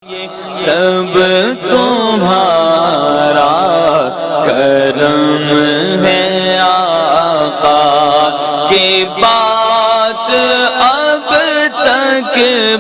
یہ سب تمہارا کرم ہے آقا کی بات اب تک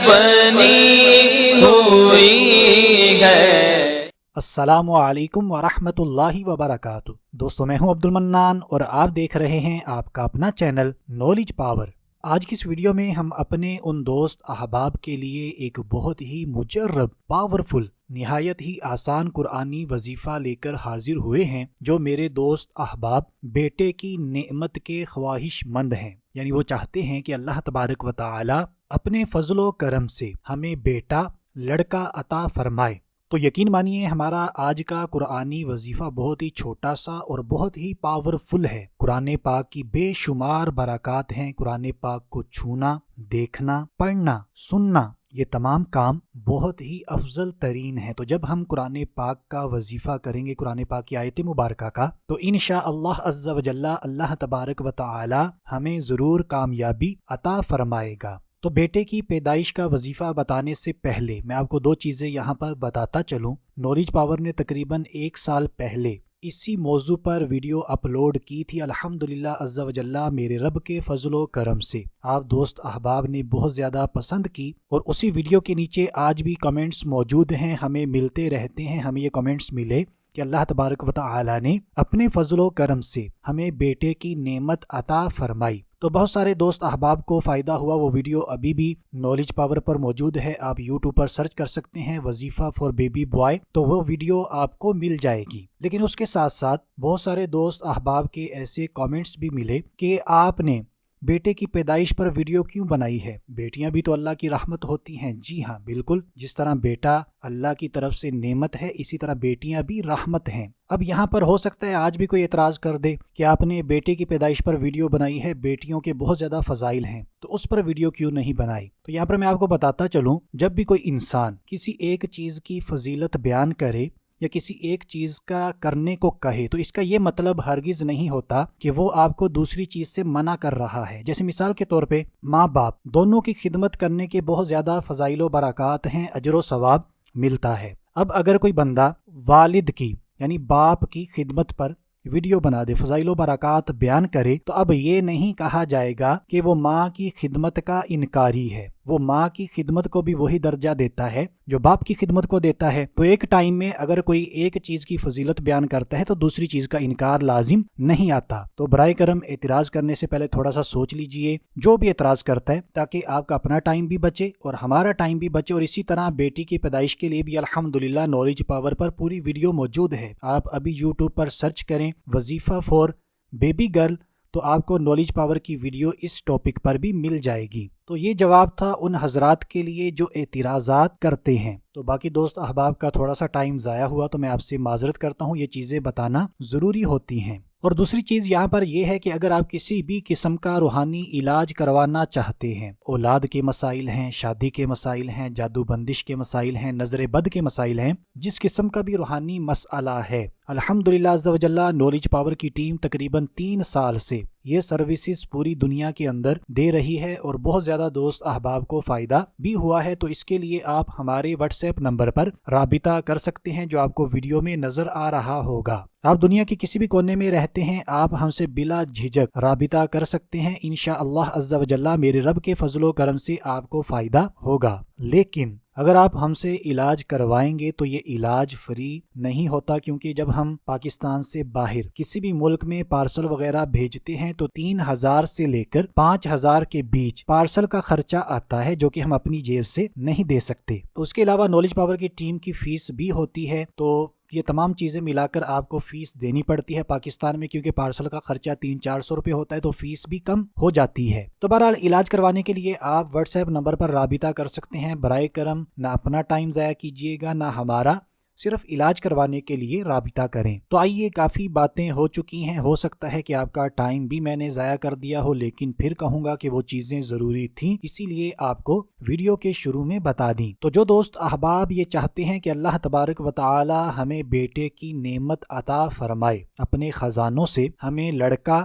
بنی ہوئی ہے۔ السلام علیکم ورحمۃ اللہ وبرکاتہ۔ دوستو میں ہوں عبد المنان اور آپ دیکھ رہے ہیں آپ کا اپنا چینل نالج پاور۔ آج کی اس ویڈیو میں ہم اپنے ان دوست احباب کے لیے ایک بہت ہی مجرب، پاورفل، نہایت ہی آسان قرآنی وظیفہ لے کر حاضر ہوئے ہیں، جو میرے دوست احباب بیٹے کی نعمت کے خواہش مند ہیں، یعنی وہ چاہتے ہیں کہ اللہ تبارک و تعالی اپنے فضل و کرم سے ہمیں بیٹا، لڑکا عطا فرمائے۔ تو یقین مانیے ہمارا آج کا قرآنی وظیفہ بہت ہی چھوٹا سا اور بہت ہی پاورفل ہے۔ قرآن پاک کی بے شمار برکات ہیں۔ قرآن پاک کو چھونا، دیکھنا، پڑھنا، سننا، یہ تمام کام بہت ہی افضل ترین ہے۔ تو جب ہم قرآن پاک کا وظیفہ کریں گے، قرآن پاک کی آیت مبارکہ کا، تو انشاءاللہ عز و جل اللہ تبارک و تعالی ہمیں ضرور کامیابی عطا فرمائے گا۔ تو بیٹے کی پیدائش کا وظیفہ بتانے سے پہلے میں آپ کو دو چیزیں یہاں پر بتاتا چلوں۔ نالج پاور نے تقریباً 1 سال پہلے اسی موضوع پر ویڈیو اپلوڈ کی تھی۔ الحمدللہ عز و جل میرے رب کے فضل و کرم سے آپ دوست احباب نے بہت زیادہ پسند کی، اور اسی ویڈیو کے نیچے آج بھی کمنٹس موجود ہیں، ہمیں ملتے رہتے ہیں۔ ہمیں یہ کمنٹس ملے کہ اللہ تبارک و تعالی نے اپنے فضل و کرم سے ہمیں بیٹے کی نعمت عطا فرمائی۔ تو بہت سارے دوست احباب کو فائدہ ہوا۔ وہ ویڈیو ابھی بھی نالج پاور پر موجود ہے، آپ یوٹیوب پر سرچ کر سکتے ہیں وظیفہ فار بیبی بوائے، تو وہ ویڈیو آپ کو مل جائے گی۔ لیکن اس کے ساتھ ساتھ بہت سارے دوست احباب کے ایسے کامنٹس بھی ملے کہ آپ نے بیٹے کی پیدائش پر ویڈیو کیوں بنائی ہے؟ بیٹیاں بھی تو اللہ کی رحمت ہوتی ہیں۔ جی ہاں، بالکل، جس طرح بیٹا اللہ کی طرف سے نعمت ہے، اسی طرح بیٹیاں بھی رحمت ہیں۔ اب یہاں پر ہو سکتا ہے آج بھی کوئی اعتراض کر دے کہ آپ نے بیٹے کی پیدائش پر ویڈیو بنائی ہے، بیٹیوں کے بہت زیادہ فضائل ہیں، تو اس پر ویڈیو کیوں نہیں بنائی؟ تو یہاں پر میں آپ کو بتاتا چلوں، جب بھی کوئی انسان کسی ایک چیز کی فضیلت بیان کرے یا کسی ایک چیز کا کرنے کو کہے، تو اس کا یہ مطلب ہرگز نہیں ہوتا کہ وہ آپ کو دوسری چیز سے منع کر رہا ہے۔ جیسے مثال کے طور پہ ماں باپ دونوں کی خدمت کرنے کے بہت زیادہ فضائل و برکات ہیں، اجر و ثواب ملتا ہے۔ اب اگر کوئی بندہ والد کی یعنی باپ کی خدمت پر ویڈیو بنا دے، فضائل و برکات بیان کرے، تو اب یہ نہیں کہا جائے گا کہ وہ ماں کی خدمت کا انکاری ہے۔ وہ ماں کی خدمت کو بھی وہی درجہ دیتا ہے جو باپ کی خدمت کو دیتا ہے۔ تو ایک ٹائم میں اگر کوئی ایک چیز کی فضیلت بیان کرتا ہے تو دوسری چیز کا انکار لازم نہیں آتا۔ تو برائے کرم اعتراض کرنے سے پہلے تھوڑا سا سوچ لیجئے جو بھی اعتراض کرتا ہے، تاکہ آپ کا اپنا ٹائم بھی بچے اور ہمارا ٹائم بھی بچے۔ اور اسی طرح بیٹی کی پیدائش کے لیے بھی الحمدللہ نالج پاور پر پوری ویڈیو موجود ہے۔ آپ ابھی یوٹیوب پر سرچ کریں وظیفہ فار بیبی گرل، تو آپ کو نالج پاور کی ویڈیو اس ٹاپک پر بھی مل جائے گی۔ تو یہ جواب تھا ان حضرات کے لیے جو اعتراضات کرتے ہیں۔ تو باقی دوست احباب کا تھوڑا سا ٹائم ضائع ہوا تو میں آپ سے معذرت کرتا ہوں، یہ چیزیں بتانا ضروری ہوتی ہیں۔ اور دوسری چیز یہاں پر یہ ہے کہ اگر آپ کسی بھی قسم کا روحانی علاج کروانا چاہتے ہیں، اولاد کے مسائل ہیں، شادی کے مسائل ہیں، جادو بندش کے مسائل ہیں، نظر بد کے مسائل ہیں، جس قسم کا بھی روحانی مسئلہ ہے، الحمدللہ عز و جل نالج پاور کی ٹیم تقریباً 3 سال سے یہ سروسز پوری دنیا کے اندر دے رہی ہے، اور بہت زیادہ دوست احباب کو فائدہ بھی ہوا ہے۔ تو اس کے لیے آپ ہمارے واٹس ایپ نمبر پر رابطہ کر سکتے ہیں، جو آپ کو ویڈیو میں نظر آ رہا ہوگا۔ آپ دنیا کے کسی بھی کونے میں رہتے ہیں، آپ ہم سے بلا جھجک رابطہ کر سکتے ہیں۔ انشاءاللہ عز و جل میرے رب کے فضل و کرم سے آپ کو فائدہ ہوگا۔ لیکن اگر آپ ہم سے علاج کروائیں گے تو یہ علاج فری نہیں ہوتا، کیونکہ جب ہم پاکستان سے باہر کسی بھی ملک میں پارسل وغیرہ بھیجتے ہیں تو 3000 سے لے کر 5000 کے بیچ پارسل کا خرچہ آتا ہے، جو کہ ہم اپنی جیب سے نہیں دے سکتے۔ تو اس کے علاوہ نالج پاور کی ٹیم کی فیس بھی ہوتی ہے، تو یہ تمام چیزیں ملا کر آپ کو فیس دینی پڑتی ہے پاکستان میں، کیونکہ پارسل کا خرچہ 300-400 روپے ہوتا ہے، تو فیس بھی کم ہو جاتی ہے۔ تو بہرحال علاج کروانے کے لیے آپ واٹس ایپ نمبر پر رابطہ کر سکتے ہیں۔ برائے کرم نہ اپنا ٹائم ضائع کیجیے گا نہ ہمارا، صرف علاج کروانے کے لیے رابطہ کریں۔ تو آئیے، کافی باتیں ہو چکی ہیں، ہو سکتا ہے کہ آپ کا ٹائم بھی میں نے ضائع کر دیا ہو، لیکن پھر کہوں گا کہ وہ چیزیں ضروری تھیں، اسی لیے آپ کو ویڈیو کے شروع میں بتا دیں۔ تو جو دوست احباب یہ چاہتے ہیں کہ اللہ تبارک و تعالی ہمیں بیٹے کی نعمت عطا فرمائے، اپنے خزانوں سے ہمیں لڑکا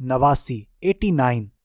89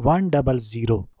100।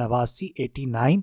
89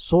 100